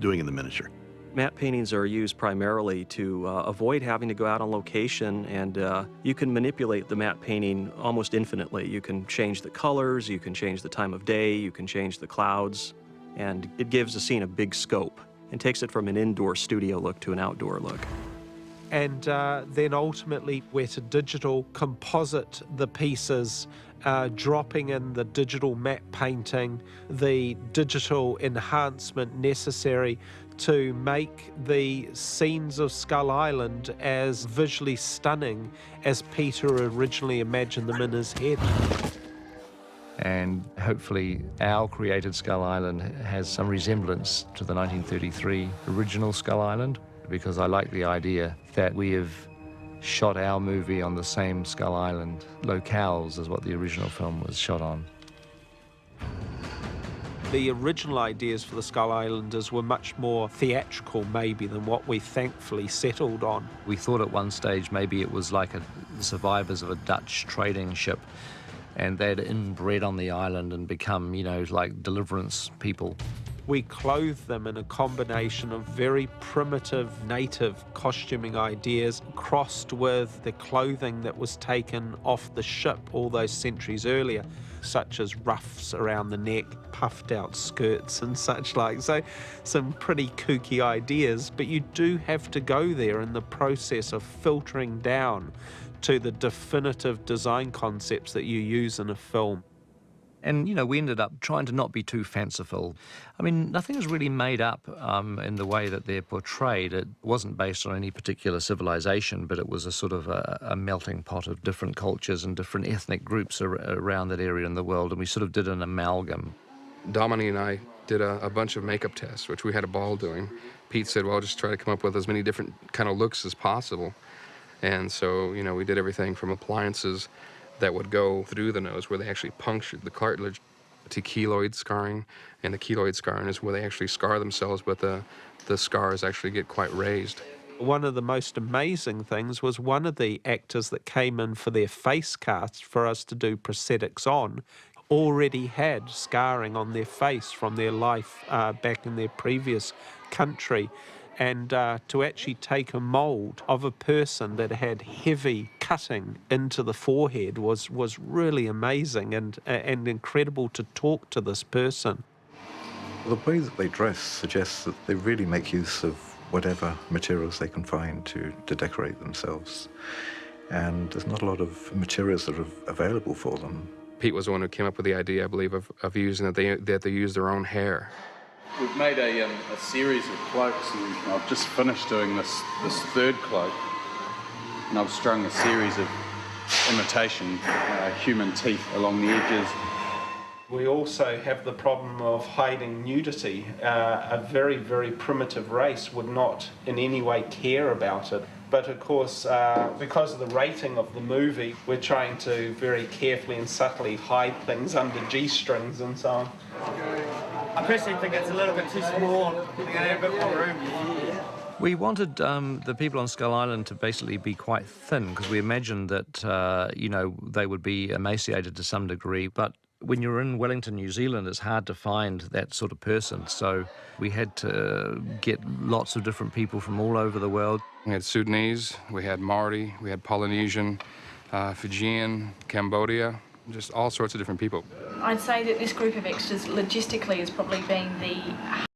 doing in the miniature. Matte paintings are used primarily to avoid having to go out on location, and you can manipulate the matte painting almost infinitely. You can change the colors, you can change the time of day, you can change the clouds, and it gives a scene a big scope and takes it from an indoor studio look to an outdoor look. And then ultimately we're to digital composite the pieces, dropping in the digital matte painting, the digital enhancement necessary to make the scenes of Skull Island as visually stunning as Peter originally imagined them in his head. And hopefully our created Skull Island has some resemblance to the 1933 original Skull Island, because I like the idea that we have shot our movie on the same Skull Island locales as what the original film was shot on. The original ideas for the Skull Islanders were much more theatrical maybe than what we thankfully settled on. We thought at one stage maybe it was like the survivors of a Dutch trading ship, and they'd inbred on the island and become, you know, like deliverance people. We clothed them in a combination of very primitive native costuming ideas crossed with the clothing that was taken off the ship all those centuries earlier, such as ruffs around the neck, puffed out skirts and such like. So some pretty kooky ideas, but you do have to go there in the process of filtering down to the definitive design concepts that you use in a film. And, you know, we ended up trying to not be too fanciful. I mean, nothing is really made up in the way that they're portrayed. It wasn't based on any particular civilization, but it was a sort of a melting pot of different cultures and different ethnic groups around that area in the world, and we sort of did an amalgam. Dominique and I did a bunch of makeup tests, which we had a ball doing. Pete said, well, just try to come up with as many different kind of looks as possible. And so, you know, we did everything from appliances that would go through the nose where they actually punctured the cartilage to keloid scarring, and the keloid scarring is where they actually scar themselves, but the scars actually get quite raised. One of the most amazing things was one of the actors that came in for their face cast for us to do prosthetics on already had scarring on their face from their life back in their previous country. And to actually take a mould of a person that had heavy cutting into the forehead was really amazing and incredible to talk to this person. The way that they dress suggests that they really make use of whatever materials they can find to decorate themselves. And there's not a lot of materials that are available for them. Pete was the one who came up with the idea, I believe, of using that they use their own hair. We've made a series of cloaks, and I've just finished doing this third cloak, and I've strung a series of imitation human teeth along the edges. We also have the problem of hiding nudity. A very, very primitive race would not in any way care about it. But of course, because of the rating of the movie, we're trying to very carefully and subtly hide things under G-strings and so on. I personally think it's a little bit too small. I think I need a bit more room. We wanted the people on Skull Island to basically be quite thin, because we imagined that, you know, they would be emaciated to some degree. But when you're in Wellington, New Zealand, it's hard to find that sort of person. So we had to get lots of different people from all over the world. We had Sudanese, we had Maori, we had Polynesian, Fijian, Cambodia, just all sorts of different people. I'd say that this group of extras logistically has probably been the